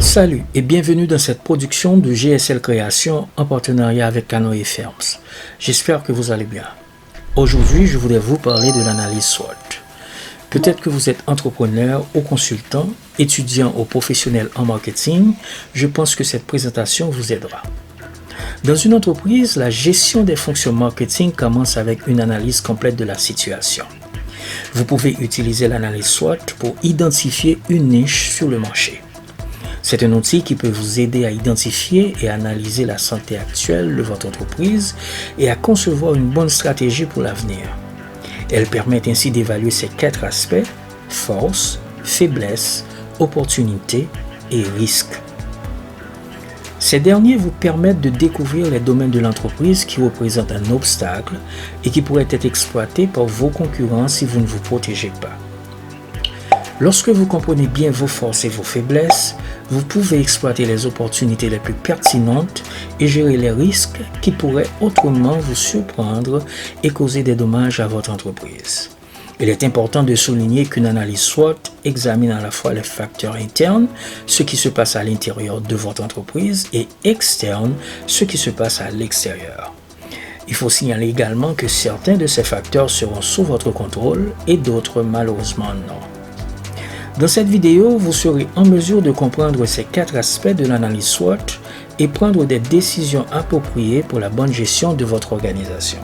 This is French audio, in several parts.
Salut et bienvenue dans cette production de GSL Création en partenariat avec Canoë Firms. J'espère que vous allez bien. Aujourd'hui, je voudrais vous parler de l'analyse SWOT. Peut-être que vous êtes entrepreneur ou consultant, étudiant ou professionnel en marketing, je pense que cette présentation vous aidera. Dans une entreprise, la gestion des fonctions marketing commence avec une analyse complète de la situation. Vous pouvez utiliser l'analyse SWOT pour identifier une niche sur le marché. C'est un outil qui peut vous aider à identifier et analyser la santé actuelle de votre entreprise et à concevoir une bonne stratégie pour l'avenir. Elle permet ainsi d'évaluer ces 4 aspects: force, faiblesse, opportunité et risque. Ces derniers vous permettent de découvrir les domaines de l'entreprise qui représentent un obstacle et qui pourraient être exploités par vos concurrents si vous ne vous protégez pas. Lorsque vous comprenez bien vos forces et vos faiblesses, vous pouvez exploiter les opportunités les plus pertinentes et gérer les risques qui pourraient autrement vous surprendre et causer des dommages à votre entreprise. Il est important de souligner qu'une analyse SWOT examine à la fois les facteurs internes, ce qui se passe à l'intérieur de votre entreprise, et externes, ce qui se passe à l'extérieur. Il faut signaler également que certains de ces facteurs seront sous votre contrôle et d'autres malheureusement non. Dans cette vidéo, vous serez en mesure de comprendre ces 4 aspects de l'analyse SWOT et prendre des décisions appropriées pour la bonne gestion de votre organisation.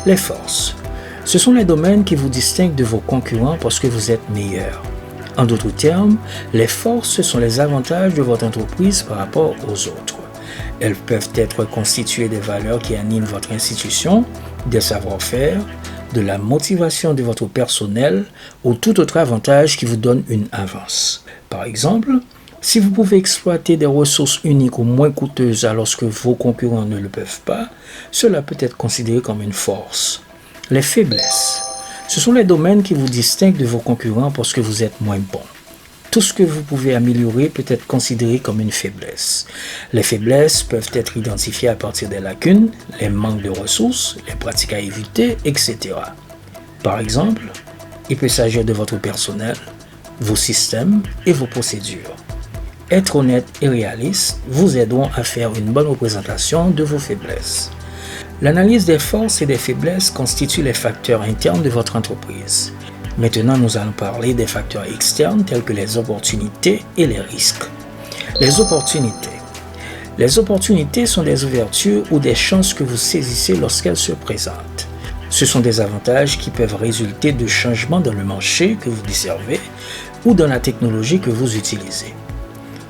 Les forces. Ce sont les domaines qui vous distinguent de vos concurrents parce que vous êtes meilleur. En d'autres termes, les forces sont les avantages de votre entreprise par rapport aux autres. Elles peuvent être constituées des valeurs qui animent votre institution, des savoir-faire, de la motivation de votre personnel ou tout autre avantage qui vous donne une avance. Par exemple, si vous pouvez exploiter des ressources uniques ou moins coûteuses alors que vos concurrents ne le peuvent pas, cela peut être considéré comme une force. Les faiblesses. Ce sont les domaines qui vous distinguent de vos concurrents parce que vous êtes moins bon. Tout ce que vous pouvez améliorer peut être considéré comme une faiblesse. Les faiblesses peuvent être identifiées à partir des lacunes, les manques de ressources, les pratiques à éviter, etc. Par exemple, il peut s'agir de votre personnel, vos systèmes et vos procédures. Être honnête et réaliste vous aideront à faire une bonne représentation de vos faiblesses. L'analyse des forces et des faiblesses constitue les facteurs internes de votre entreprise. Maintenant, nous allons parler des facteurs externes tels que les opportunités et les risques. Les opportunités. Les opportunités sont des ouvertures ou des chances que vous saisissez lorsqu'elles se présentent. Ce sont des avantages qui peuvent résulter de changements dans le marché que vous desservez ou dans la technologie que vous utilisez.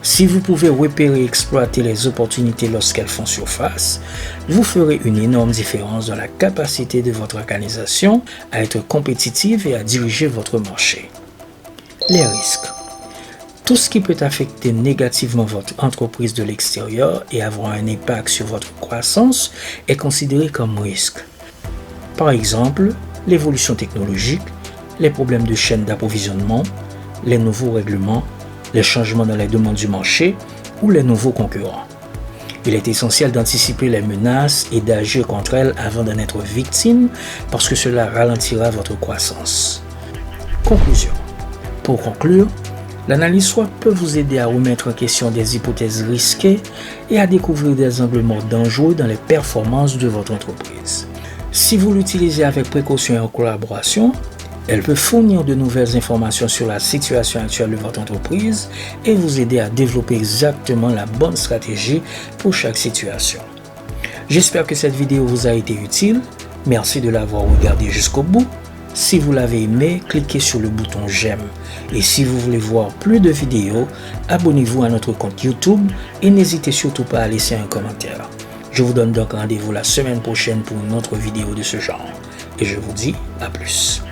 Si vous pouvez repérer et exploiter les opportunités lorsqu'elles font surface, vous ferez une énorme différence dans la capacité de votre organisation à être compétitive et à diriger votre marché. Les risques. Tout ce qui peut affecter négativement votre entreprise de l'extérieur et avoir un impact sur votre croissance est considéré comme risque. Par exemple, l'évolution technologique, les problèmes de chaîne d'approvisionnement, les nouveaux règlements, les changements dans les demandes du marché ou les nouveaux concurrents. Il est essentiel d'anticiper les menaces et d'agir contre elles avant d'en être victime parce que cela ralentira votre croissance. Conclusion. Pour conclure, l'analyse SWOT peut vous aider à remettre en question des hypothèses risquées et à découvrir des angles morts dangereux dans les performances de votre entreprise. Si vous l'utilisez avec précaution et en collaboration, elle peut fournir de nouvelles informations sur la situation actuelle de votre entreprise et vous aider à développer exactement la bonne stratégie pour chaque situation. J'espère que cette vidéo vous a été utile. Merci de l'avoir regardée jusqu'au bout. Si vous l'avez aimé, cliquez sur le bouton j'aime. Et si vous voulez voir plus de vidéos, abonnez-vous à notre compte YouTube et n'hésitez surtout pas à laisser un commentaire. Je vous donne donc rendez-vous la semaine prochaine pour une autre vidéo de ce genre. Et je vous dis à plus.